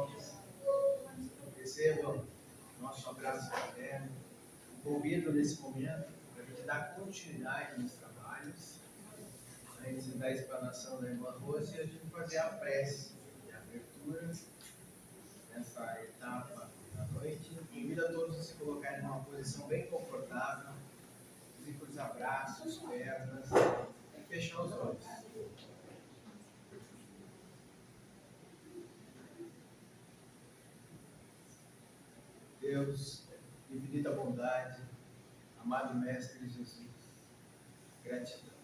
irmãos, recebam nosso abraço fraterno, convido nesse momento para a gente dar continuidade nos trabalhos, antes da explanação da irmã Rose, e a gente fazer a prece de abertura nessa etapa da noite. Convido a todos a se colocarem numa posição bem confortável, com os abraços, pernas, e fechar os olhos. Deus, de infinita bondade, amado Mestre Jesus, gratidão.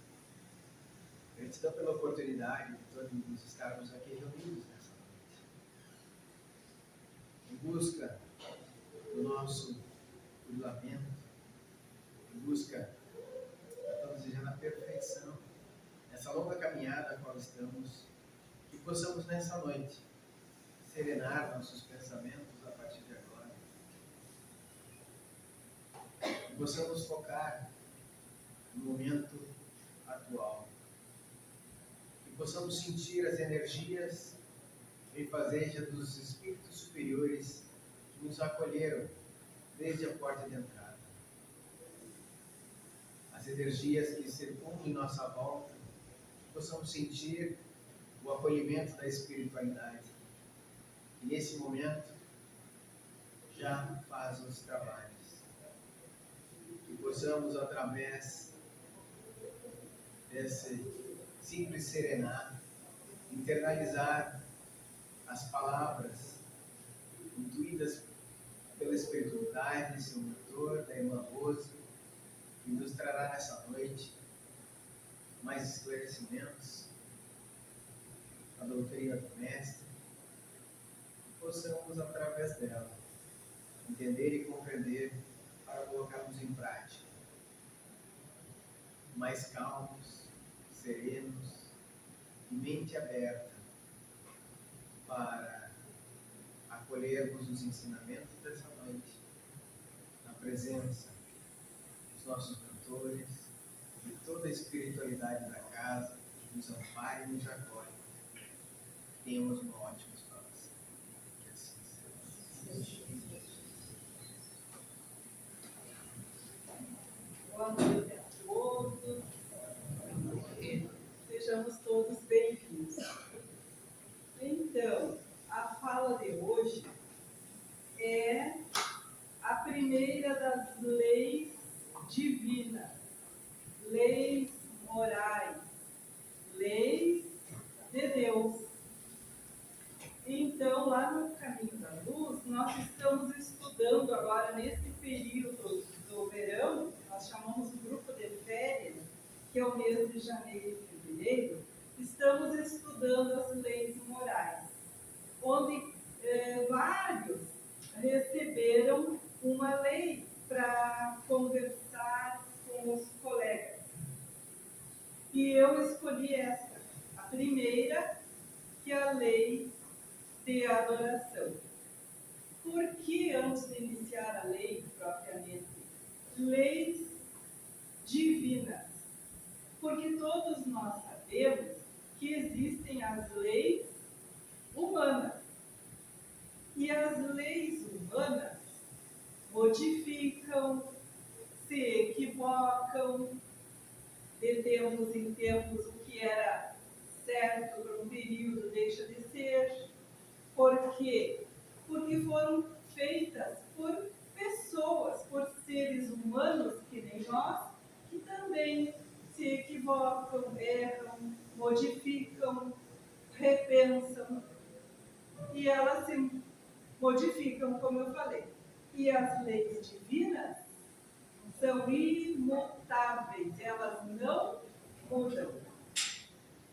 Gratidão pela oportunidade de todos estarmos aqui reunidos nessa noite. Em busca do nosso cuidamento, em busca, estamos desejando a perfeição, nessa longa caminhada a qual estamos, que possamos nessa noite serenar nossos pensamentos a partir de agora, que possamos focar no momento atual, que possamos sentir as energias benfazejas dos espíritos superiores que nos acolheram desde a porta de entrada. As energias que circundam em nossa volta, que possamos sentir o acolhimento da espiritualidade, que nesse momento já faz os trabalhos. Que possamos, através desse simples serenar, internalizar as palavras intuídas pela espiritualidade, seu mentor, da irmã Rose, que nos trará nessa noite mais esclarecimentos, a doutrina do Mestre, que possamos, através dela, entender e compreender para colocarmos em prática, mais calmos, serenos e mente aberta para acolhermos os ensinamentos dessa noite, na presença dos nossos mentores, de toda a espiritualidade da casa, que nos ampare e nos acolhe. Tenhamos uma ótima exploração. Que assim seja. Boa noite a todos. Sejamos todos bem-vindos. Então, a fala de hoje é a primeira das leis divinas, leis morais, leis de Deus. Então, lá no Caminho da Luz, nós estamos estudando agora, nesse período do verão, nós chamamos o grupo de férias, que é o mês de janeiro e fevereiro, estamos estudando as leis morais, onde vários receberam uma lei para conversar com os colegas. E eu escolhi essa, a primeira, que é a lei de adoração. Por que, antes de iniciar a lei propriamente, leis divinas? Porque todos nós sabemos que existem as leis humanas. E as leis humanas modificam, se equivocam, de tempos em tempos o que era certo por um período deixa de ser. Por quê? Porque foram feitas por pessoas, por seres humanos que nem nós, que também se equivocam, erram, modificam, repensam, e elas se modificam, como eu falei. E as leis divinas são imutáveis, elas não mudam.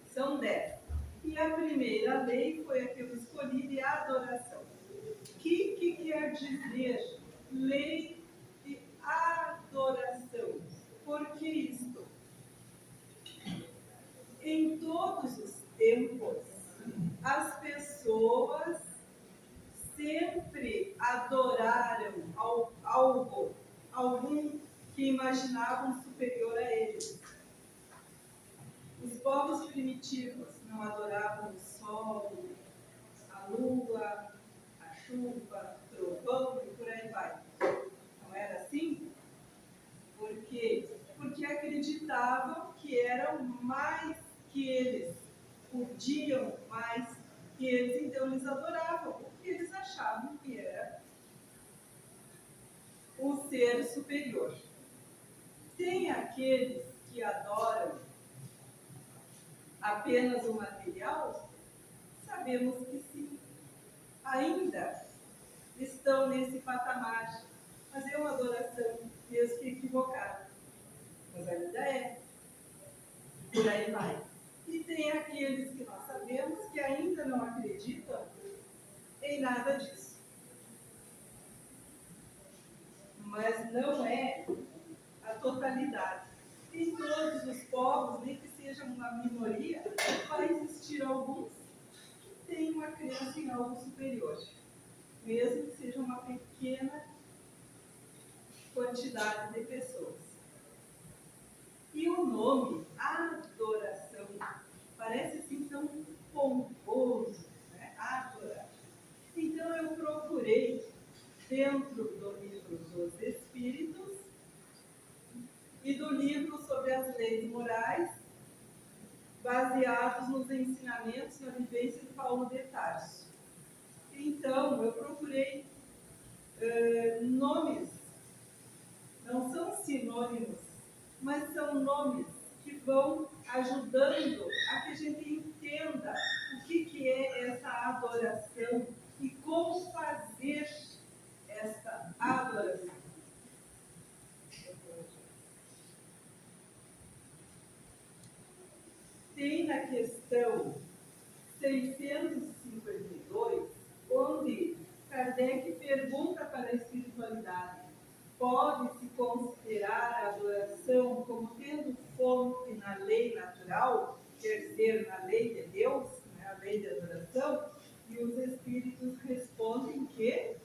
São 10. E a primeira lei foi a que eu escolhi, de adoração. O que quer dizer lei de adoração? Por que isto? Em todos os tempos, as pessoas sempre adoraram algum que imaginavam superior a eles. Os povos primitivos não adoravam o sol, a lua, chuva, trovão e por aí vai. Não era assim? Por quê? Porque acreditavam que eram mais que eles, podiam mais que eles, então eles adoravam, porque eles achavam que era o ser superior. Tem aqueles que adoram apenas o material? Sabemos que sim. Ainda estão nesse patamar, mas é uma adoração mesmo que equivocada. Mas ainda é. Por aí vai. E tem aqueles que nós sabemos que ainda não acreditam em nada disso. Mas não é a totalidade. Em todos os povos, nem que seja uma minoria, vai existir alguns que têm uma crença em algo superior, mesmo que seja uma pequena quantidade de pessoas. E o nome, adoração, parece assim tão pomposo, né? Adorar. Então eu procurei, dentro do livro dos Espíritos e do livro sobre as leis morais, baseados nos ensinamentos na vivência de Paulo de Tarso. Então, eu procurei nomes, não são sinônimos, mas são nomes que vão ajudando a que a gente entenda o que é essa adoração e como fazer esta adoração. Tem na questão 652, onde Kardec pergunta para a espiritualidade: pode-se considerar a adoração como tendo fonte na lei natural, quer dizer, na lei de Deus, né, a lei de adoração? E os espíritos respondem que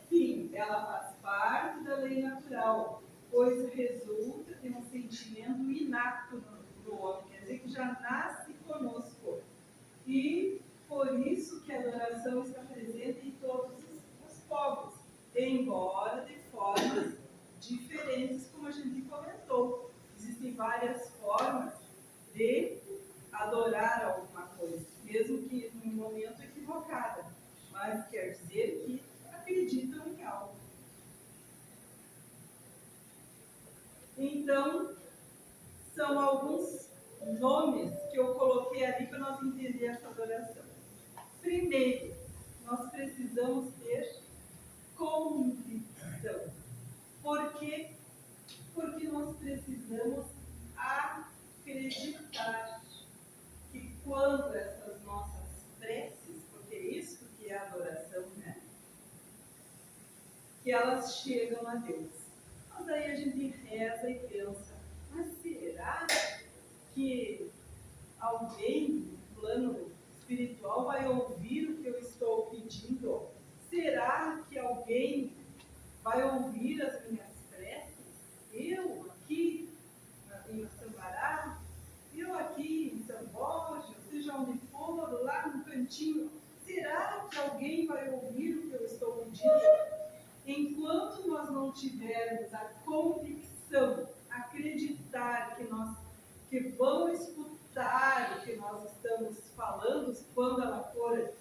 sim, ela faz parte da lei natural, pois resulta de um sentimento inato no homem, quer dizer que já nasce conosco. E por isso que a adoração está presente em todos os povos, embora de formas diferentes, como a gente comentou. Existem várias formas de adorar alguma coisa, mesmo que num momento equivocado, mas quer dizer que acreditam em algo. Então, são alguns nomes que eu coloquei ali para nós entender essa adoração. Primeiro, nós precisamos ter convicção. Por quê? Porque nós precisamos acreditar que quando essas nossas preces, porque é isso que é adoração, né? Que elas chegam a Deus. Mas aí a gente reza e pensa, mas será que alguém no plano espiritual vai ouvir o que eu estou pedindo? Será que alguém vai ouvir as minhas preces? Eu aqui em Sambará, eu aqui em São Borja, seja onde for, lá no cantinho, será que alguém vai ouvir o que eu estou pedindo? Enquanto nós não tivermos a convicção, acreditar que vão escutar o que nós estamos falando, quando ela for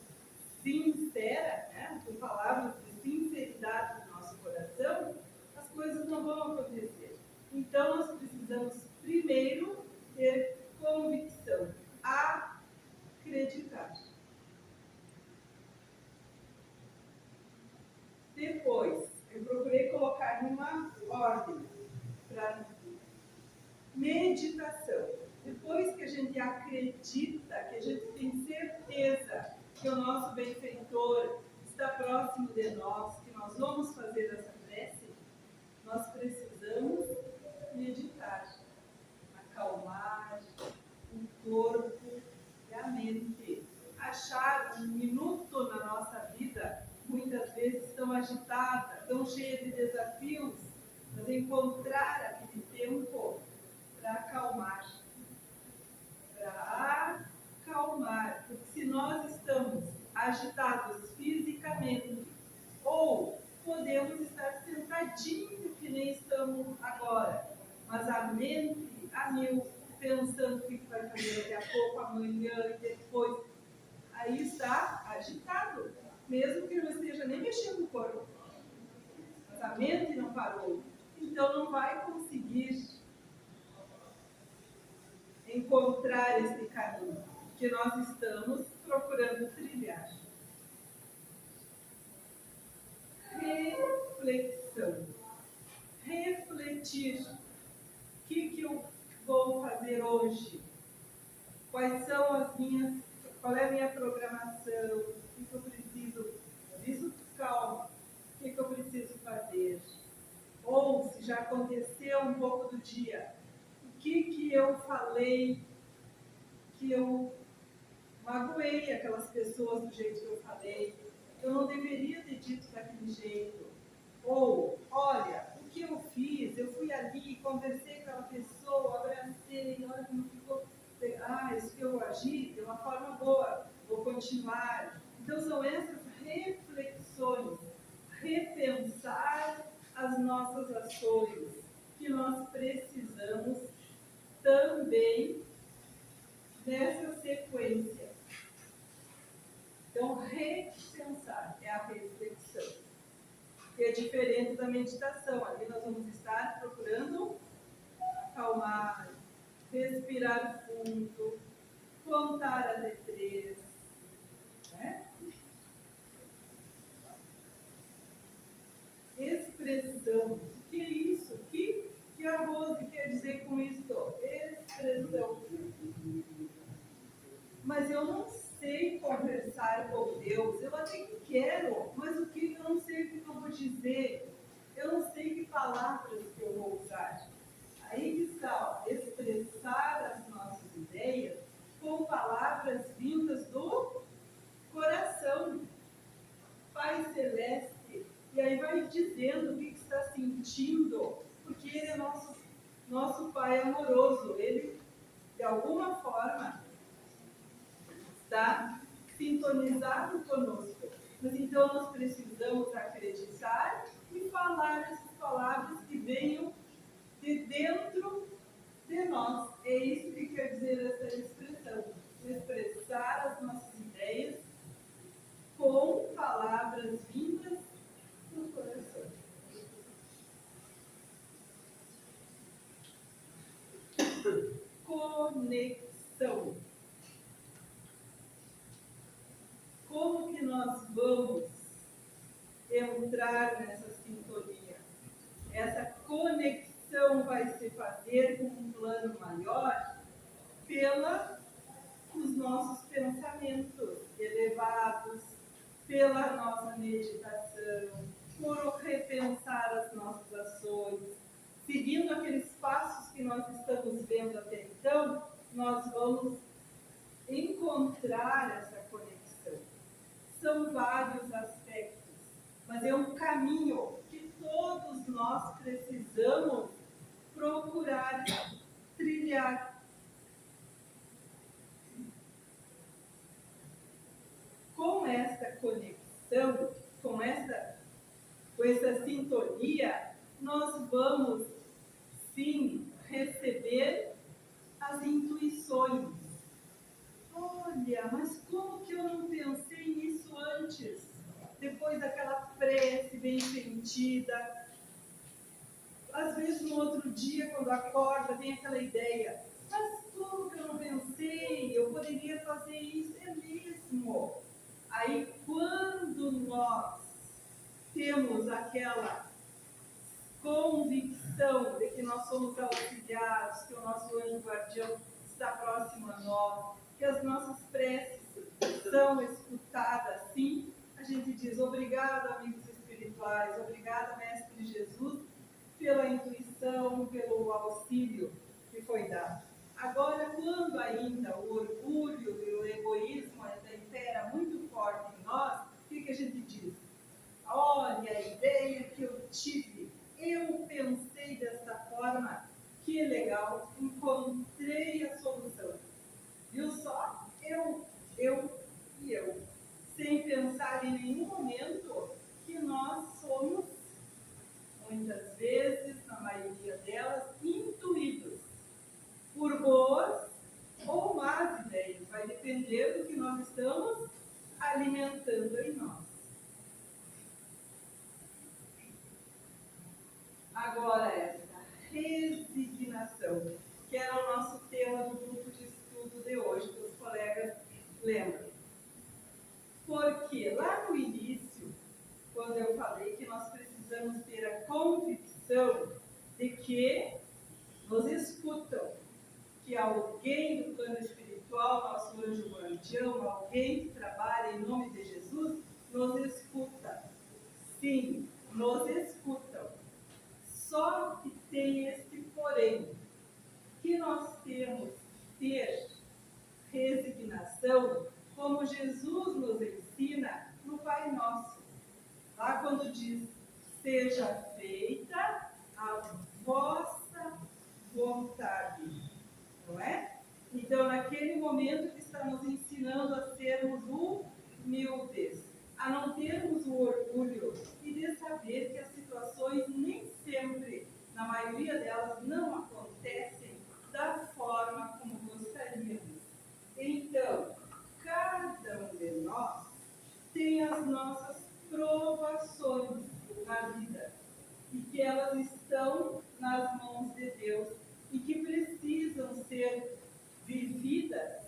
sincera, né, com palavras de sinceridade do nosso coração, as coisas não vão acontecer. Então nós precisamos primeiro ter convicção, acreditar. Depois, eu procurei colocar numa ordem para meditação. Depois que a gente acredita, que a gente tem certeza que o nosso benfeitor está próximo de nós, que nós vamos fazer essa prece, nós precisamos meditar, acalmar o corpo e a mente. Achar um minuto na nossa vida, muitas vezes tão agitada, tão cheia de desafios, mas encontrar aquele tempo para acalmar. Porque se nós estamos agitados fisicamente. Ou podemos estar sentadinho, que nem estamos agora, mas a mente, a mil, pensando o que vai fazer daqui a pouco, amanhã e depois. Aí está agitado, mesmo que não esteja nem mexendo o corpo. Mas a mente não parou. Então não vai conseguir encontrar esse caminho que nós estamos procurando trilhar. Reflexão. Refletir. O que eu vou fazer hoje? Quais são as minhas... Qual é a minha programação? O que eu preciso... Isso, calma. O que eu preciso fazer? Ou, se já aconteceu um pouco do dia, o que eu falei que eu magoei aquelas pessoas do jeito que eu falei? Eu não deveria ter dito daquele jeito. Ou, olha, o que eu fiz? Eu fui ali, conversei com aquela pessoa, abracei, olha como ficou. Isso que eu agi de uma forma boa, vou continuar. Então, são essas reflexões, repensar as nossas ações, que nós precisamos também nessa sequência. Então, repensar é a reflexão, que é diferente da meditação. Ali nós vamos estar procurando acalmar, respirar fundo, contar até 3, né? Expressão. O que é isso? O que a Rose quer dizer com isso? Expressão. Mas eu não sei conversar com Deus. Eu até quero, mas o que eu não sei o que eu vou dizer. Eu não sei que palavras que eu vou usar. Aí que está, ó, expressar as nossas ideias com palavras vindas do coração. Pai Celeste. E aí vai dizendo o que está sentindo, porque Ele é nosso Pai amoroso. Ele, de alguma forma, está sintonizado conosco. Mas então nós precisamos acreditar e falar essas palavras que venham de dentro de nós. É isso que quer dizer essa expressão. Expressar as nossas ideias com palavras vindas do coração. Conexão. Como que nós vamos entrar nessa sintonia? Essa conexão vai se fazer com um plano maior pelos nossos pensamentos elevados, pela nossa meditação, por repensar as nossas ações. Seguindo aqueles passos que nós estamos vendo até então, nós vamos encontrar essa conexão. São vários aspectos, mas é um caminho que todos nós precisamos procurar trilhar. Com esta conexão, com essa sintonia, nós vamos sim receber as intuições. Olha, mas como que eu não pensei nisso antes? Depois daquela prece bem sentida. Às vezes no outro dia, quando acorda, vem aquela ideia. Mas como que eu não pensei? Eu poderia fazer isso, é mesmo. Aí quando nós temos aquela convicção de que nós somos auxiliados, que o nosso anjo guardião está próximo a nós, que as nossas preces são escutadas, sim, a gente diz obrigado, amigos espirituais, obrigado, Mestre Jesus, pela intuição, pelo auxílio que foi dado. Agora, quando ainda o orgulho e o egoísmo ainda impera muito forte em nós, o que a gente diz? Olha a ideia que eu tive, eu pensei desta forma, que legal, encontrei a solução. Viu só? Eu e eu. Sem pensar pensar em nenhum momento que nós somos, muitas vezes, na maioria delas, intuídos por boas ou más ideias. Vai depender do que nós estamos alimentando em nós. Agora, essa resignação, que era o nosso tema do grupo de estudo de hoje, que os colegas lembram. Porque lá no início, quando eu falei que nós precisamos ter a convicção de que nos escutam, que alguém do plano espiritual, nosso anjo guardião, alguém que trabalha em nome de Jesus, nos escuta. Sim, nos escutam. Só que tem este porém, que nós temos que ter resignação, como Jesus nos ensina no Pai Nosso. Lá quando diz, seja feita a vossa vontade. Não é? Então, naquele momento ele está nos ensinando a sermos humildes, a não termos o orgulho e de saber que as situações nem sempre, na maioria delas, não acontecem da forma como gostaríamos. Então, cada um de nós tem as nossas provações na vida e que elas estão nas mãos de Deus e que precisam ser vividas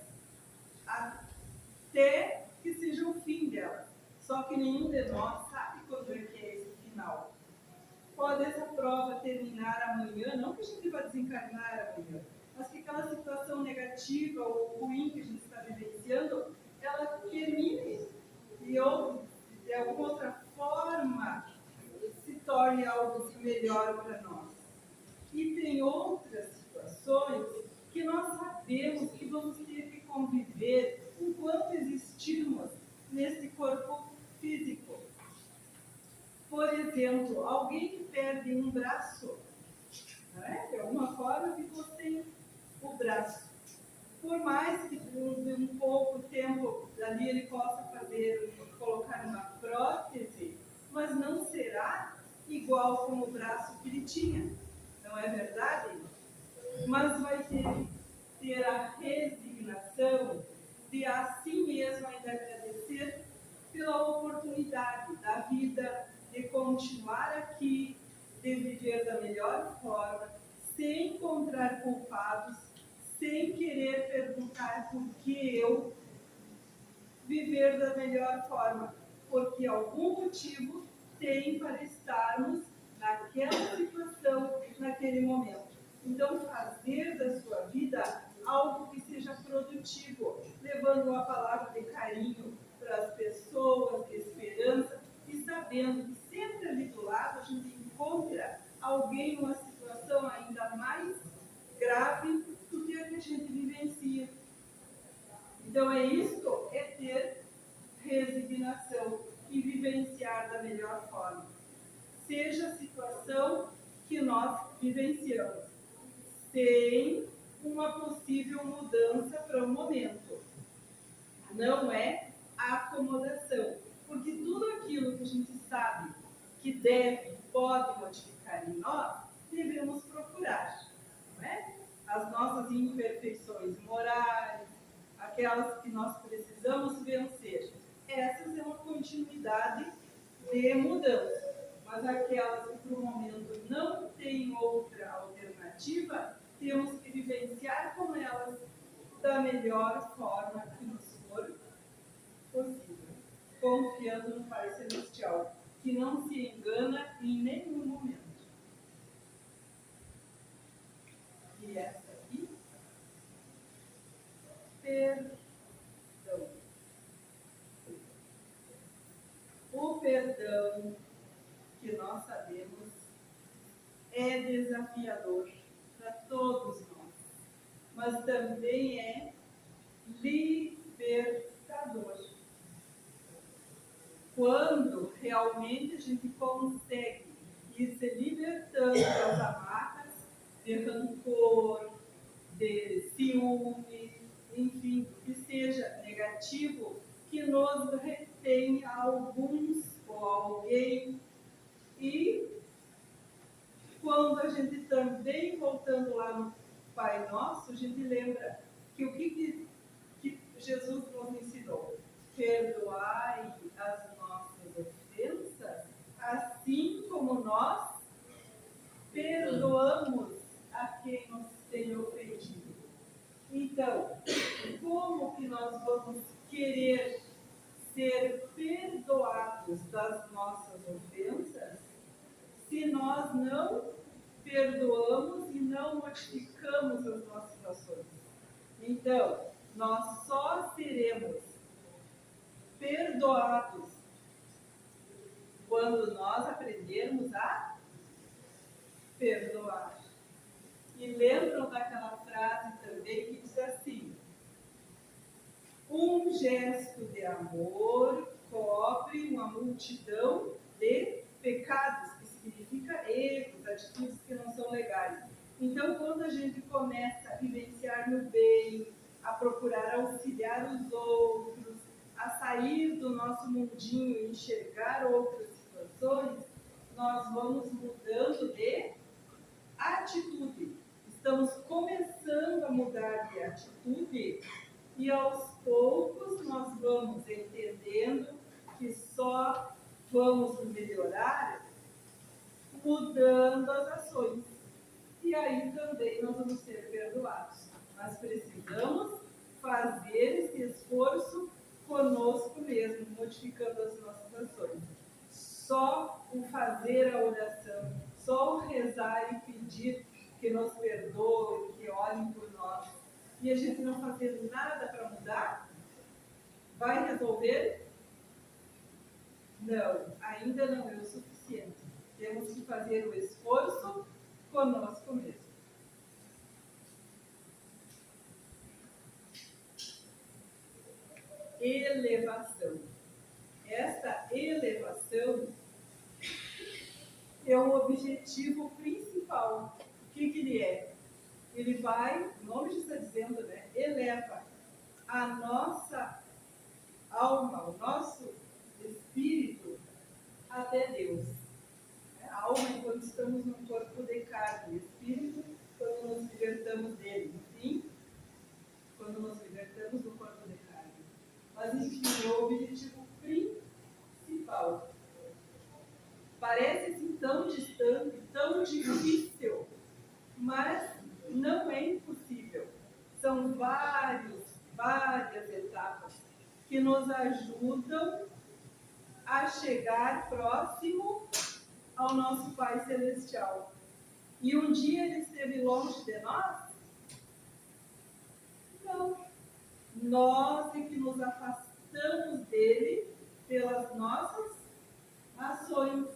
até que seja o fim delas. Só que nenhum de nós sabe quando é que é esse final. Pode essa prova terminar amanhã, não que a gente vai desencarnar amanhã, mas que aquela situação negativa ou ruim que a gente está vivenciando, ela termine e ou de alguma outra forma se torne algo melhor para nós. E tem outras situações que nós sabemos que vamos ter que conviver enquanto existirmos nesse corpo físico. Por exemplo, alguém que perde um braço, né? De alguma forma ficou sem o braço. Por mais que de um pouco tempo ali ele possa colocar uma prótese, mas não será igual como o braço que ele tinha. Não é verdade? Mas vai ter a resignação de a si mesmo ainda agradecer pela oportunidade da vida, de continuar aqui, de viver da melhor forma, sem encontrar culpados, sem querer perguntar por que eu viver da melhor forma, porque algum motivo tem para estarmos naquela situação, naquele momento. Então, fazer da sua vida algo que seja produtivo, levando uma palavra de carinho para as pessoas, de esperança, e sabendo que sempre ali do lado a gente encontra alguém numa situação ainda mais grave do que a que a gente vivencia. Então, é ter resignação e vivenciar da melhor forma. Seja a situação que nós vivenciamos, sem uma possível mudança para o momento. Não é acomodação, porque tudo aquilo que a gente sabe que deve, pode modificar em nós, devemos procurar. Não é? As nossas imperfeições morais, aquelas que nós precisamos vencer, essas é uma continuidade de mudança. Mas aquelas que por um momento não tem outra alternativa, temos que vivenciar com elas da melhor forma que nos for possível, confiando no Pai Celestial, que não se engana em nenhum momento. E essa aqui, perdão. O perdão, que nós sabemos, é desafiador para todos nós, mas também é libertador. Quando realmente a gente consegue ir se libertando das amarras de rancor, de ciúme, enfim, que seja negativo, que nos tem alguns ou alguém. E quando a gente também, voltando lá no Pai Nosso, a gente lembra que o que Jesus nos ensinou? Perdoai as nossas ofensas, assim como nós perdoamos a quem nos tem ofendido. Então, como que nós vamos querer ser perdoados das nossas ofensas se nós não perdoamos e não modificamos as nossas ações? Então, nós só seremos perdoados quando nós aprendermos a perdoar. E lembram daquela frase também que diz assim: um gesto de amor cobre uma multidão de pecados, que significa erros, atitudes que não são legais. Então, quando a gente começa a vivenciar no bem, a procurar auxiliar os outros, a sair do nosso mundinho e enxergar outras situações, nós vamos mudando de atitude. Estamos começando a mudar de atitude e aos poucos nós vamos entendendo que só vamos melhorar mudando as ações. E aí também nós vamos ser perdoados. Nós precisamos fazer esse esforço conosco mesmo, modificando as nossas ações. Só o fazer a oração, só o rezar e pedir que nos perdoem, que olhem por nós, e a gente não fazer nada para mudar, vai resolver? Não, ainda não é o suficiente. Temos que fazer o esforço conosco mesmo. Elevação. Esta elevação é o objetivo principal. O que ele é? Ele vai, o nome já está dizendo, né? Eleva a nossa alma, o nosso espírito até Deus. A alma é quando estamos num corpo de carne, o espírito quando nos libertamos dele, enfim, quando nos libertamos do corpo de carne. Mas enfim, é o objetivo principal. Parece assim tão distante, tão difícil, mas não é impossível. São várias etapas que nos ajudam a chegar próximo ao nosso Pai Celestial. E um dia ele esteve longe de nós? Não. Nós é que nos afastamos dele pelas nossas ações.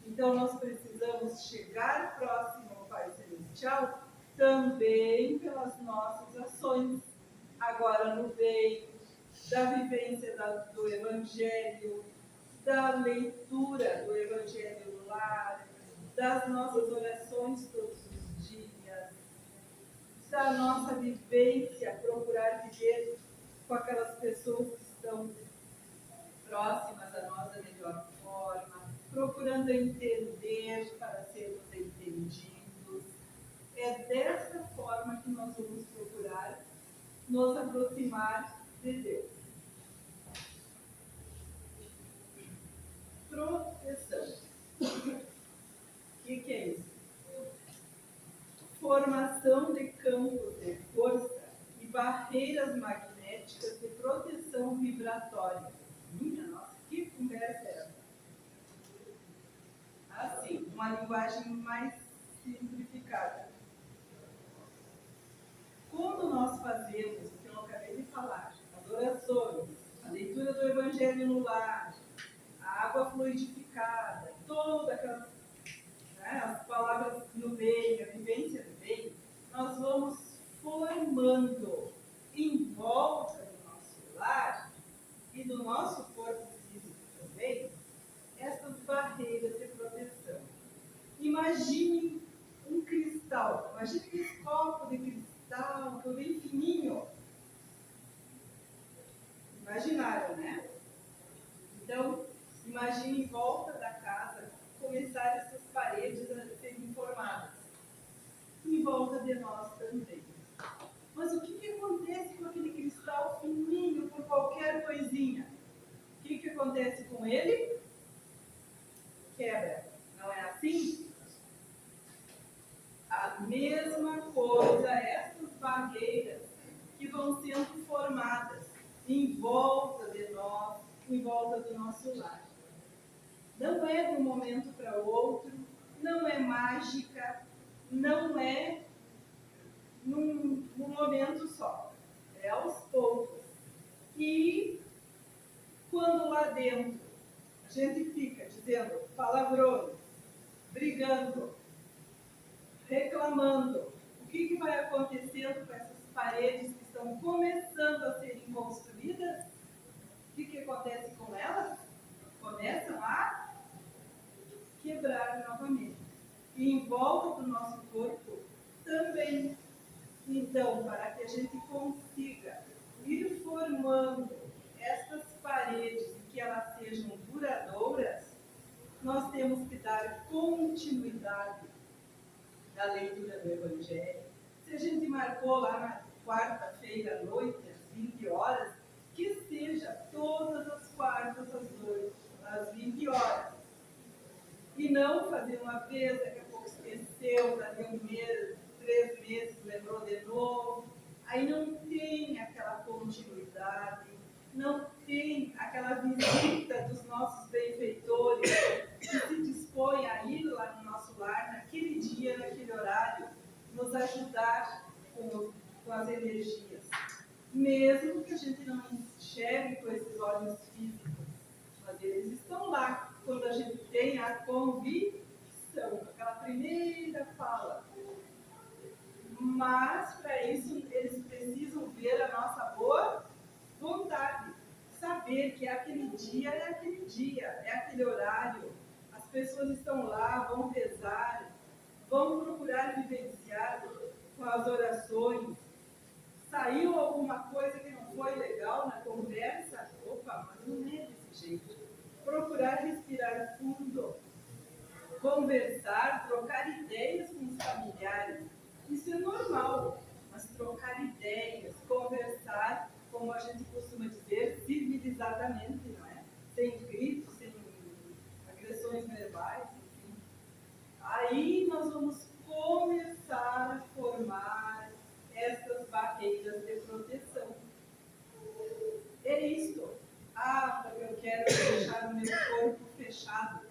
Então nós precisamos chegar próximo ao Pai Celestial também pelas nossas ações. Agora no bem, da vivência do Evangelho, da leitura do Evangelho no lar, das nossas orações todos os dias, da nossa vivência, procurar viver com aquelas pessoas que estão próximas a nós da melhor forma, procurando entender para sermos entendidos. É dessa forma que nós vamos procurar nos aproximar de Deus. Proteção. O que é isso? Formação de campos de força e barreiras magnéticas de proteção vibratória. Minha nossa, que conversa é essa? Assim, uma linguagem mais simplificada. Quando nós fazemos o que eu acabei de falar, as orações, a leitura do Evangelho no lar, a água fluidificada, todas aquelas, né, as palavras no bem, a vivência do bem, nós vamos formando em volta do nosso lar e do nosso corpo físico também essas barreiras de proteção. Imagine um cristal, imagine esse copo de cristal, que é bem fininho. Imaginaram, né? Imagine em volta da casa começar essas paredes a serem formadas. Em volta de nós também. Mas o que acontece com aquele cristal fininho por qualquer coisinha? O que acontece com ele? Quebra. Não é assim? A mesma coisa, essas barreiras que vão sendo formadas em volta de nós, em volta do nosso lar. Não é de um momento para o outro, não é mágica, não é num momento só. É aos poucos. E quando lá dentro a gente fica dizendo palavrões, brigando, reclamando, o que vai acontecendo com essas paredes que estão começando a serem construídas? O que acontece com elas? Começam a quebrar novamente. E em volta do nosso corpo também. Então, para que a gente consiga ir formando essas paredes e que elas sejam duradouras, nós temos que dar continuidade à leitura do Evangelho. Se a gente marcou lá na quarta-feira à noite, às 20 horas, que seja todas as quartas às 20 horas. E não fazer uma vez, daqui a pouco esqueceu, daqui um mês, 3 meses, lembrou de novo. Aí não tem aquela continuidade, não tem aquela visita dos nossos benfeitores que se dispõem a ir lá no nosso lar, naquele dia, naquele horário, nos ajudar com as energias. Mesmo que a gente não enxergue com esses olhos físicos, mas eles estão lá quando a gente tem a convicção, aquela primeira fala. Mas, para isso, eles precisam ver a nossa boa vontade. Saber que aquele dia, é aquele horário. As pessoas estão lá, vão rezar, vão procurar vivenciar com as orações. Saiu alguma coisa que não foi legal na conversa? Opa, mas não é desse jeito. Procurar respirar fundo, conversar, trocar ideias com os familiares. Isso é normal, mas trocar ideias, conversar, como a gente costuma dizer, civilizadamente, não é? Sem gritos, sem agressões verbais, enfim. Aí nós vamos começar a formar essas barreiras de proteção. É isto. Porque eu quero deixar o meu corpo fechado.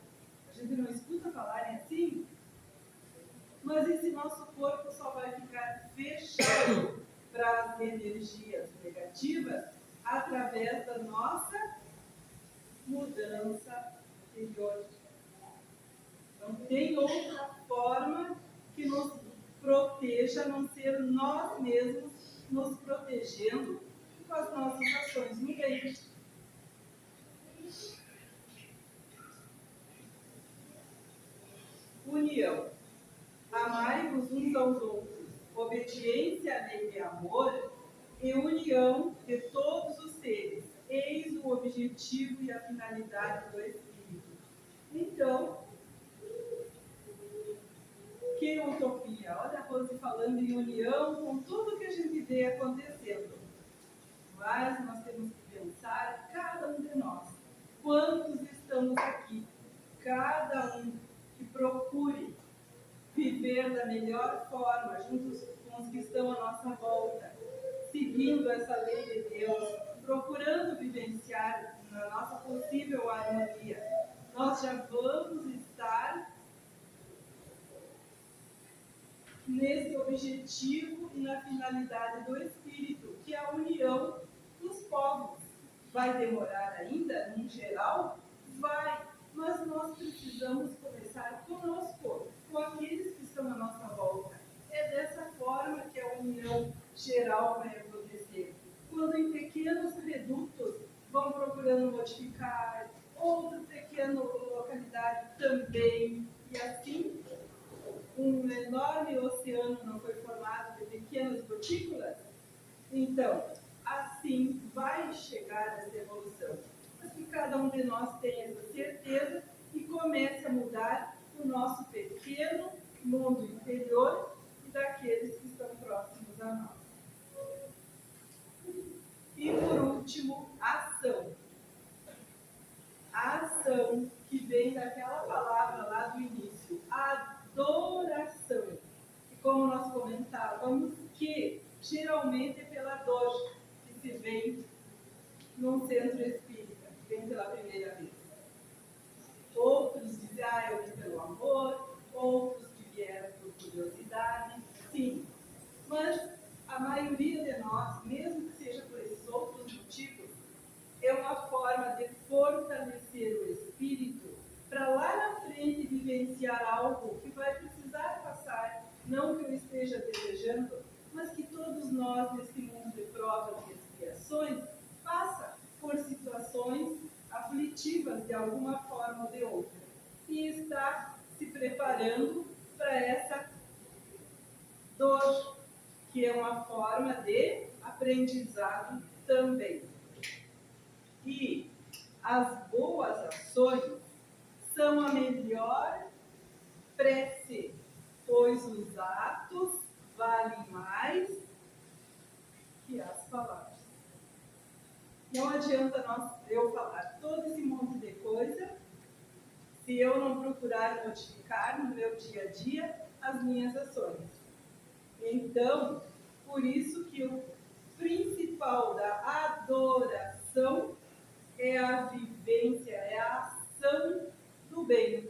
A gente não escuta falarem assim? Mas esse nosso corpo só vai ficar fechado para as energias negativas através da nossa mudança interior. Não tem outra forma que nos proteja, a não ser nós mesmos nos protegendo com as nossas ações no bem. União. Amai-vos uns aos outros. Obediência, alegria e amor, e união de todos os seres. Eis o objetivo e a finalidade do Espírito. Então, que utopia! Olha a Rose falando em união com tudo que a gente vê acontecendo. Mas nós temos que pensar, cada um de nós, quantos estamos aqui, cada um que procure viver da melhor forma, juntos com os que estão à nossa volta, seguindo essa lei de Deus, procurando vivenciar na nossa possível harmonia. Nós já vamos estar nesse objetivo e na finalidade do Espírito, que é a união dos povos. Vai demorar ainda, em geral? Vai, mas nós precisamos começar conosco, com aqueles que estão à nossa volta. É dessa forma que a união geral vai acontecer. Quando em pequenos redutos vão procurando modificar, outra pequena localidade também, e assim um enorme oceano não foi formado de pequenas gotículas? Então, assim vai chegar essa evolução. Mas que cada um de nós tenha essa certeza adoração, que vem daquela palavra lá do início, adoração. E como nós comentávamos, que geralmente é pela dor que se vem num centro espírita, que vem pela primeira vez. Outros dizem, eu vim pelo amor, outros que vieram por curiosidade, sim. Mas a maioria de nós, mesmo que seja por esses outros motivos, é uma forma de fortalecer o espírito para lá na frente vivenciar algo que vai precisar passar, não que eu esteja desejando, mas que todos nós, nesse mundo de provas e expiações, passa por situações aflitivas de alguma forma ou de outra. E está se preparando para essa dor, que é uma forma de aprendizado também. E as boas ações são a melhor prece, pois os atos valem mais que as palavras. Não adianta eu falar todo esse monte de coisa se eu não procurar modificar no meu dia a dia as minhas ações. Então, por isso que o principal da adoração é a vivência, é a ação do bem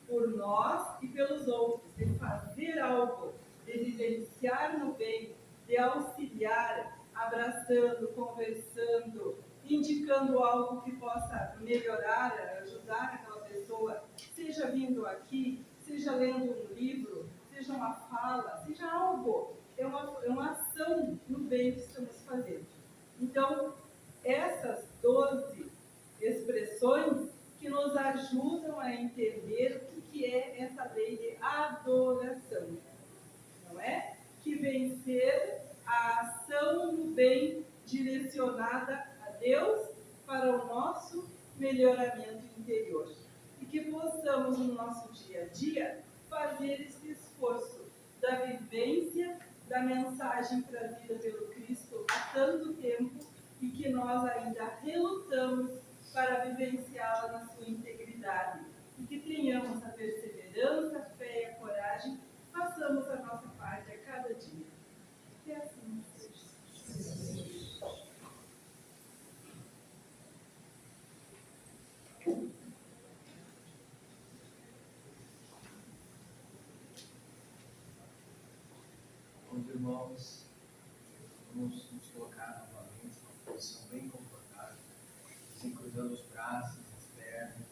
por nós e pelos outros, de fazer algo, de vivenciar no bem, de auxiliar, abraçando, conversando, indicando algo que possa melhorar, ajudar aquela pessoa, seja vindo aqui, seja lendo um livro, seja uma fala, seja algo. É uma ação no bem que estamos fazendo. Então, essas 12 expressões que nos ajudam a entender o que é essa lei de adoração, não é? Que vem ser a ação no bem direcionada a Deus para o nosso melhoramento interior. E que possamos no nosso dia a dia fazer esse esforço da vivência da mensagem trazida pelo Cristo há tanto tempo e que nós ainda relutamos para vivenciá-la na sua integridade. E que tenhamos a perseverança, a fé e a coragem, façamos a nossa parte a cada dia. Que assim seja. Bom, irmãos, vamos nos colocar novamente numa posição bem confortável, assim, cruzando os braços, as pernas,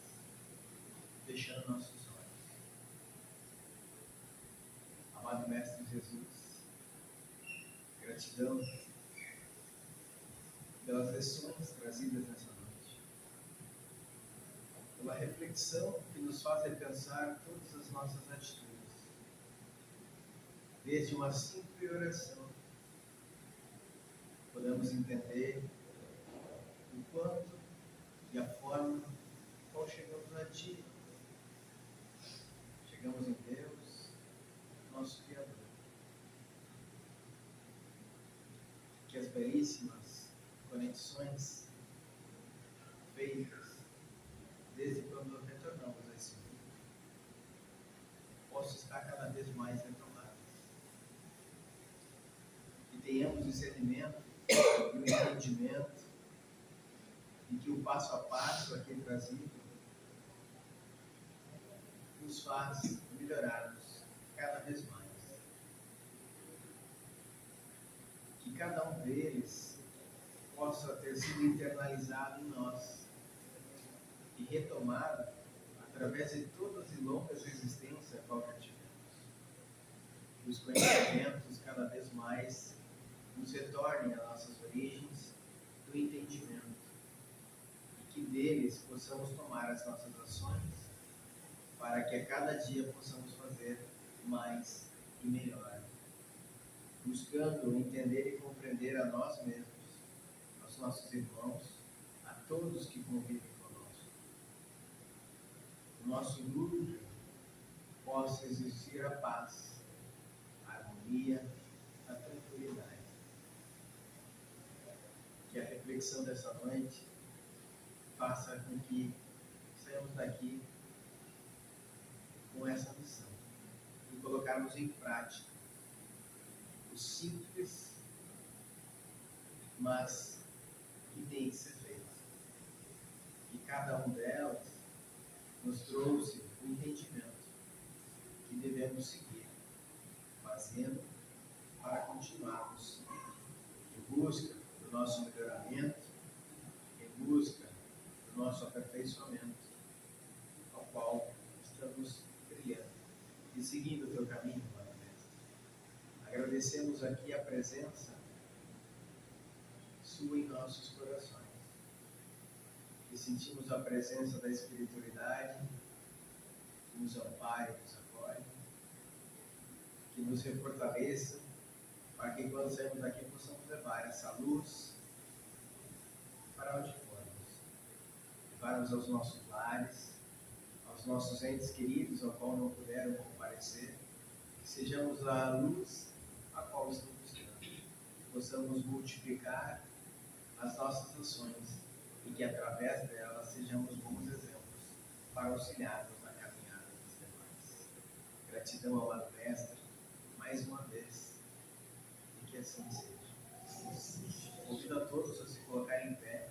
fechando nossos olhos. Amado Mestre Jesus, gratidão pelas lições trazidas nessa noite, pela reflexão que nos faz repensar todas as nossas atitudes, desde uma simples oração, podemos entender o quanto e a forma qual chegamos a Ti. Chegamos em Deus, nosso Criador. Que as belíssimas conexões feitas desde quando retornamos a esse mundo possam estar cada vez mais retomadas. Que tenhamos discernimento e o entendimento e que o passo a passo aqui trazido nos faz melhorarmos cada vez mais. Que cada um deles possa ter sido internalizado em nós e retomado através de todas as longas existências a qual já tivemos. Que os conhecimentos cada vez mais nos retornem às nossas origens do entendimento e que deles possamos tomar as nossas ações para que a cada dia possamos fazer mais e melhor, buscando entender e compreender a nós mesmos, aos nossos irmãos, a todos que convivem conosco. No nosso núcleo possa existir a paz, a harmonia, a tranquilidade. Que a reflexão dessa noite faça com que saiamos daqui com essa missão e colocarmos em prática o simples, mas que tem que ser feito. E cada um delas nos trouxe o entendimento que devemos seguir, fazendo para continuarmos em busca do nosso melhoramento, em busca do nosso aperfeiçoamento, ao qual estamos trilhando e seguindo o teu caminho, Pai Mestre. Agradecemos aqui a presença sua em nossos corações e sentimos a presença da espiritualidade que nos ampare, nos acolhe, que nos refortaleça, para que quando sairmos daqui possamos levar essa luz para onde formos, levarmos aos nossos lares, aos nossos entes queridos, ao qual não puderam comparecer, que sejamos a luz a qual estamos buscando, que possamos multiplicar as nossas ações e que através delas sejamos bons exemplos para auxiliarmos na caminhada dos demais. Gratidão ao amado Mestre, mais uma vez, e que assim seja. Convido a todos a se colocarem em pé,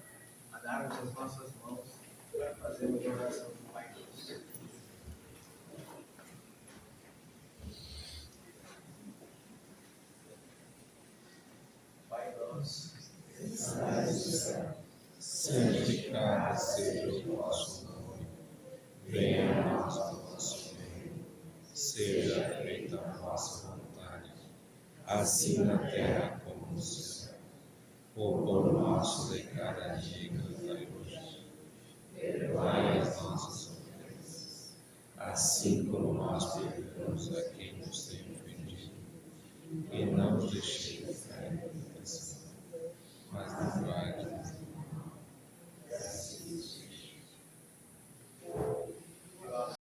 a darmos as nossas mãos para fazermos a oração do Pai Nosso. Pai Nosso, que estais no céu, santificado seja o vosso nome. Venha a nós o vosso reino. Seja feita a vossa vontade, assim na terra como no céu. O pão nosso de cada dia nos dai hoje. Perdoai as nossas ofensas, assim como nós perdoamos a quem nos tem ofendido. E não nos deixeis